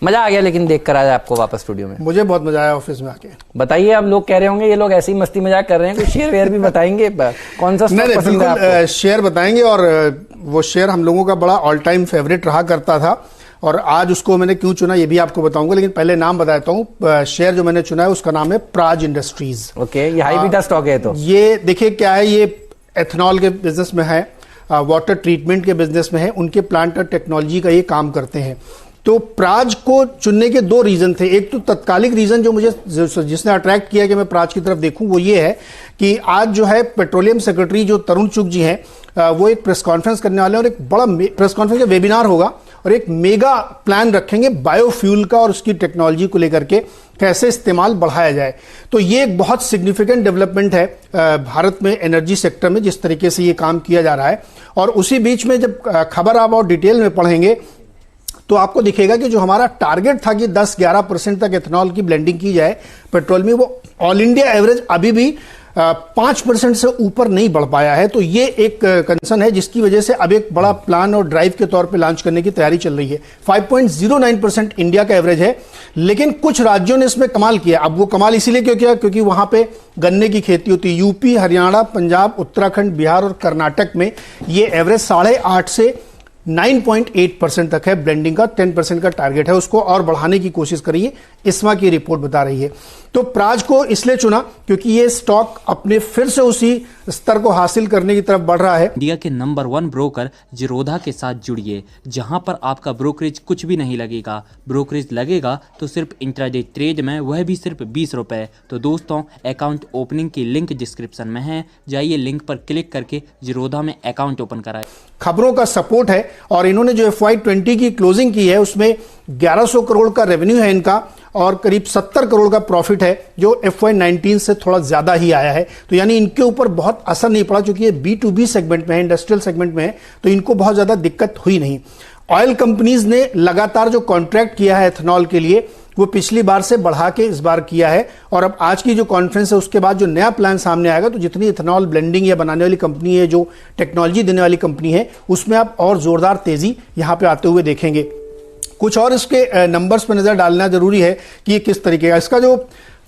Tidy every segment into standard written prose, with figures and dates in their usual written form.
मजा आ गया लेकिन देख कर आया आपको वापस स्टूडियो में। मुझे बहुत मजा आया ऑफिस में आके। बताइए, अब लोग कह रहे होंगे ये लोग ऐसे ही मस्ती मजाक कर रहे हैं, कुछ शेयर वेयर भी बताएंगे, कौन सा स्टॉक पसंद है आपको? शेयर बताएंगे, और वो शेयर हम लोगों का बड़ा ऑल टाइम फेवरेट रहा करता था, और आज उसको मैंने क्यों चुना ये भी आपको बताऊंगा, लेकिन पहले नाम बताता हूँ। शेयर जो मैंने चुना है उसका नाम है प्राज इंडस्ट्रीज। ओके, ये हाई बीटा स्टॉक है। तो ये देखिए क्या है, ये एथेनॉल के बिजनेस में है, वाटर ट्रीटमेंट के बिजनेस में है, उनके प्लांट और टेक्नोलॉजी का ये काम करते हैं। तो प्राज को चुनने के दो रीजन थे। एक तो तत्कालिक रीजन जो मुझे जिसने अट्रैक्ट किया कि मैं प्राज की तरफ देखूं, वो ये है कि आज जो है पेट्रोलियम सेक्रेटरी जो तरुण चुग जी हैं, वो एक प्रेस कॉन्फ्रेंस करने वाले हैं, और एक बड़ा प्रेस कॉन्फ्रेंस का वेबिनार होगा, और एक मेगा प्लान रखेंगे बायोफ्यूल का और उसकी टेक्नोलॉजी को लेकर के कैसे इस्तेमाल बढ़ाया जाए। तो ये एक बहुत सिग्निफिकेंट डेवलपमेंट है भारत में एनर्जी सेक्टर में, जिस तरीके से ये काम किया जा रहा है। और उसी बीच में जब खबर आप और डिटेल में पढ़ेंगे तो आपको दिखेगा कि जो हमारा टारगेट था कि 10-11% तक एथेनॉल की ब्लेंडिंग की जाए पेट्रोल में, वो ऑल इंडिया एवरेज अभी भी 5% से ऊपर नहीं बढ़ पाया है। तो ये एक कंसर्न है, जिसकी वजह से अब एक बड़ा प्लान और ड्राइव के तौर पे लॉन्च करने की तैयारी चल रही है। 5.09% इंडिया का एवरेज है, लेकिन कुछ राज्यों ने इसमें कमाल किया। अब वो कमाल इसीलिए क्यों किया, क्योंकि वहां पे गन्ने की खेती होती है। यूपी, हरियाणा, पंजाब, उत्तराखंड, बिहार और कर्नाटक में ये एवरेज 8.5 से 9.8% तक है। ब्लेंडिंग का 10% का टारगेट है, उसको और बढ़ाने की कोशिश करिए, इस्मा की रिपोर्ट बता रही है। तो प्राज को इसलिए चुना क्योंकि ये स्टॉक अपने फिर से उसी स्तर को हासिल करने की तरफ बढ़ रहा है। इंडिया के नंबर 1 ब्रोकर जीरोधा के साथ जुड़िए, जहां पर आपका ब्रोकरेज कुछ भी नहीं लगेगा। ब्रोकरेज लगेगा तो सिर्फ इंट्राडे ट्रेड में, वह भी सिर्फ 20 रुपए। तो दोस्तों, अकाउंट ओपनिंग की लिंक डिस्क्रिप्शन में है, जाइए लिंक पर क्लिक करके जीरोधा में अकाउंट ओपन कराए। खबरों का सपोर्ट है, और इन्होंने जो FY20 की क्लोजिंग की है उसमें 1100 करोड़ का रेवेन्यू है इनका, और करीब 70 करोड़ का प्रॉफिट है, जो FY19 से थोड़ा ज्यादा ही आया है। तो यानी इनके ऊपर बहुत असर नहीं पड़ा, क्योंकि ये B2B सेगमेंट में है, इंडस्ट्रियल सेगमेंट में है, तो इनको बहुत ज्यादा दिक्कत हुई नहीं। ऑयल कंपनीज ने लगातार जो कॉन्ट्रैक्ट किया है एथेनॉल के लिए, वो पिछली बार से बढ़ा के इस बार किया है। और अब आज की जो कॉन्फ्रेंस है उसके बाद जो नया प्लान सामने आएगा, तो जितनी इथेनॉल ब्लेंडिंग या बनाने वाली कंपनी है, जो टेक्नोलॉजी देने वाली कंपनी है, उसमें आप और जोरदार तेजी यहां पे आते हुए देखेंगे। कुछ और इसके नंबर्स पर नजर डालना जरूरी है कि ये किस तरीके का। इसका जो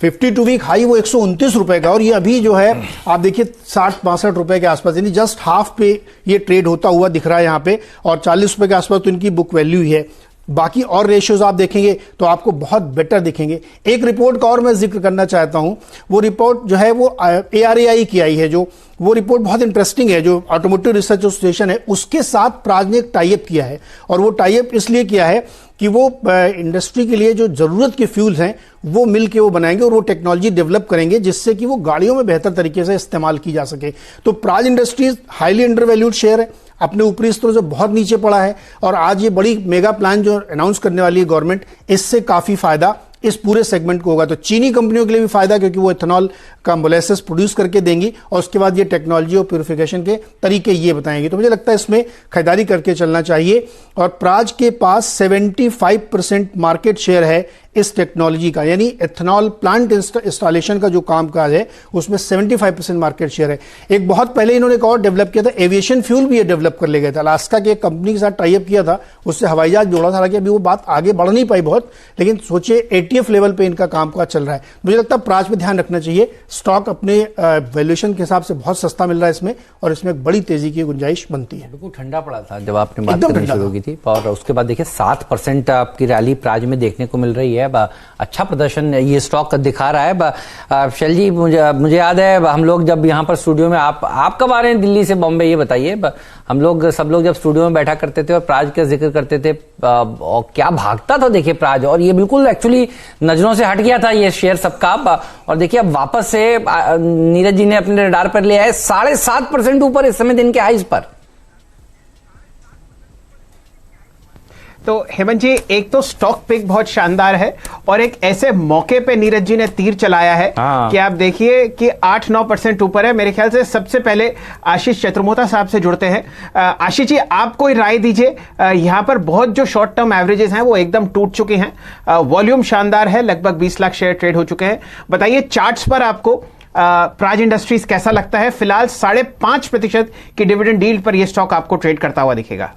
52 वीक हाई वो 129 रुपए का, और ये अभी जो है आप देखिए 60-62 रुपए के आसपास, यानी जस्ट हाफ पे ये ट्रेड होता हुआ दिख रहा है यहाँ पे, और 40 रुपए के आसपास तो इनकी बुक वैल्यू ही है। बाकी और रेशियोज आप देखेंगे तो आपको बहुत बेटर दिखेंगे। एक रिपोर्ट का और मैं जिक्र करना चाहता हूं, वो रिपोर्ट जो है वो ARAI की आई है, जो वो रिपोर्ट बहुत इंटरेस्टिंग है, जो ऑटोमोटिव रिसर्च एसोसिएशन है उसके साथ प्राज ने एक टाइप किया है। और वो टाइप इसलिए किया है कि वो इंडस्ट्री के लिए जो जरूरत के फ्यूल्स हैं वो मिल के वो बनाएंगे, और वो टेक्नोलॉजी डेवलप करेंगे जिससे कि वो गाड़ियों में बेहतर तरीके से इस्तेमाल की जा सके। तो Praj industries highly undervalued share है, अपने ऊपरी स्तरों से बहुत नीचे पड़ा है, और आज ये बड़ी मेगा प्लान जो अनाउंस करने वाली है गवर्नमेंट, इससे काफी फायदा इस पूरे सेगमेंट को होगा। तो चीनी कंपनियों के लिए भी फायदा, क्योंकि वो इथेनॉल का मोलेसेस प्रोड्यूस करके देंगी, और उसके बाद ये टेक्नोलॉजी और प्यूरिफिकेशन के तरीके ये बताएंगे। तो मुझे लगता है इसमें खरीदारी करके चलना चाहिए। और प्राज के पास 75% मार्केट शेयर है इस टेक्नोलॉजी का, यानी एथेनॉल प्लांट इंस्टॉलेशन का जो काम काज है उसमें 75% मार्केट शेयर है। एक बहुत पहले इन्होंने एक और डेवलप किया था, एविएशन फ्यूल भी ये डेवलप कर ले गए थे। अलास्का के एक कंपनी के साथ टाइप किया था, उससे हवाई जहाज जोड़ा था, हालांकि अभी वो बात आगे बढ़ नहीं पाई बहुत, लेकिन सोचिए ATF लेवल पे इनका काम काज चल रहा है। मुझे लगता है प्राज पे ध्यान रखना चाहिए। स्टॉक अपने वैल्यूएशन के हिसाब से बहुत सस्ता मिल रहा है इसमें, और इसमें एक बड़ी तेजी की गुंजाइश बनती है। बिल्कुल ठंडा पड़ा था जब आपने बात करनी शुरू की थी, और उसके बाद देखिए 7% आपकी रैली प्राज में देखने को मिल रही है। अच्छा प्रदर्शन ये स्टॉक दिखा रहा है। शैल जी, मुझे याद है हम लोग जब यहाँ पर स्टूडियो में आप कब आ रहे हैं दिल्ली से बॉम्बे, ये बताइए। हम लोग सब लोग जब स्टूडियो में बैठा करते थे और प्राज का जिक्र करते थे, और क्या भागता था देखिए प्राज, और ये बिल्कुल एक्चुअली नजरों से हट गया था ये शेयर सबका। और देखिए अब वापस से नीरज जी ने अपने रडार पर लिया है 7.5% ऊपर इस समय दिन के हाईज पर। तो हेमंत जी, एक तो स्टॉक पिक बहुत शानदार है, और एक ऐसे मौके पे नीरज जी ने तीर चलाया है कि आप देखिए कि 8-9% ऊपर है। मेरे ख्याल से सबसे पहले आशीष चतुर्मोता साहब से जुड़ते हैं। आशीष जी, आप कोई राय दीजिए। यहां पर बहुत जो शॉर्ट टर्म एवरेजेस हैं वो एकदम टूट चुके हैं, वॉल्यूम शानदार है, लगभग 20 लाख शेयर ट्रेड हो चुके हैं। बताइए चार्ट्स पर आपको प्राज इंडस्ट्रीज कैसा लगता है? फिलहाल 5.5% की डिविडेंड डील पर यह स्टॉक आपको ट्रेड करता हुआ दिखेगा।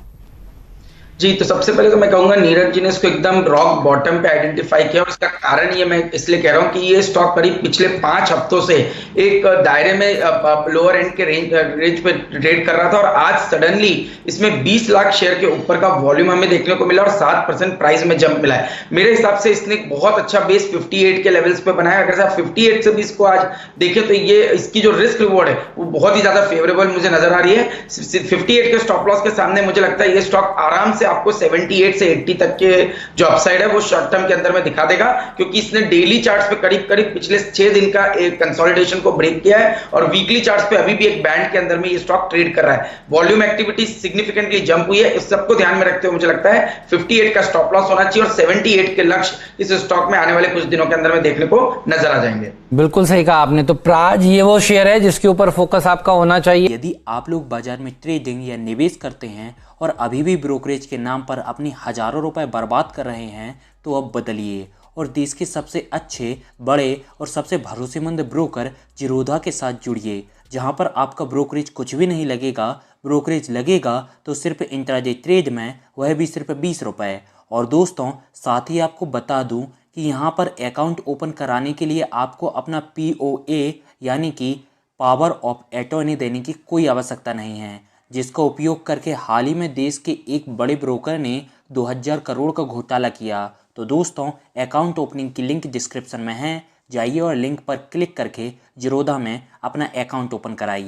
जी, तो सबसे पहले तो मैं कहूंगा नीरज जी ने इसको एकदम रॉक बॉटम पे आइडेंटिफाई किया, और इसका कारण ये मैं इसलिए कह रहा हूं कि ये स्टॉक करीब पिछले 5 हफ्तों से एक दायरे में लोअर एंड के रेंज पे ट्रेड कर रहा था, और आज सडनली इसमें 20 लाख शेयर के ऊपर का वॉल्यूम हमें देखने को मिला और 7% प्राइस में जंप मिला है। मेरे हिसाब से इसने बहुत अच्छा बेस 58 के लेवल्स पे बनाया। अगर आप 58 से भी इसको आज देखें तो ये इसकी जो रिस्क रिवॉर्ड है वो बहुत ही ज्यादा फेवरेबल मुझे नजर आ रही है। 58 के स्टॉप लॉस के सामने मुझे लगता है ये स्टॉक आराम से आपको 78 से 80 तक के जो अपसाइड है वो शॉर्ट टर्म के अंदर में दिखा देगा, क्योंकि इसने डेली चार्ट्स पे करीब करीब पिछले 6 दिन का एक कंसोलिडेशन को ब्रेक किया है, और वीकली चार्ट्स पे अभी भी एक बैंड के अंदर में ये स्टॉक ट्रेड कर रहा है। वॉल्यूम एक्टिविटी सिग्निफिकेंटली जंप हुई है। इस सबको ध्यान में रखते हुए मुझे लगता है 58 का स्टॉप लॉस होना चाहिए, और 78 के लक्ष्य इस स्टॉक में आने वाले कुछ दिनों के अंदर में देखने को नजर आ जाएंगे। बिल्कुल सही कहा आपने। तो प्राज ये वो शेयर है जिसके ऊपर फोकस आपका होना चाहिए। यदि आप लोग बाजार में ट्रेडिंग या निवेश करते हैं और अभी भी ब्रोकरेज के नाम पर अपनी हजारों रुपए बर्बाद कर रहे हैं, तो अब बदलिए और देश के सबसे अच्छे, बड़े और सबसे भरोसेमंद ब्रोकर जिरोधा के साथ जुड़िए, जहां पर आपका ब्रोकरेज कुछ भी नहीं लगेगा। ब्रोकरेज लगेगा तो सिर्फ इंट्राडे ट्रेड में, वह भी सिर्फ 20 रुपये। और दोस्तों, साथ ही आपको बता दूं कि यहाँ पर अकाउंट ओपन कराने के लिए आपको अपना POA यानी कि पावर ऑफ अटॉर्नी देने की कोई आवश्यकता नहीं है, जिसका उपयोग करके हाल ही में देश के एक बड़े ब्रोकर ने 2000 करोड़ का घोटाला किया। तो दोस्तों, अकाउंट ओपनिंग की लिंक डिस्क्रिप्शन में है, जाइए और लिंक पर क्लिक करके जिरोधा में अपना अकाउंट ओपन कराइए।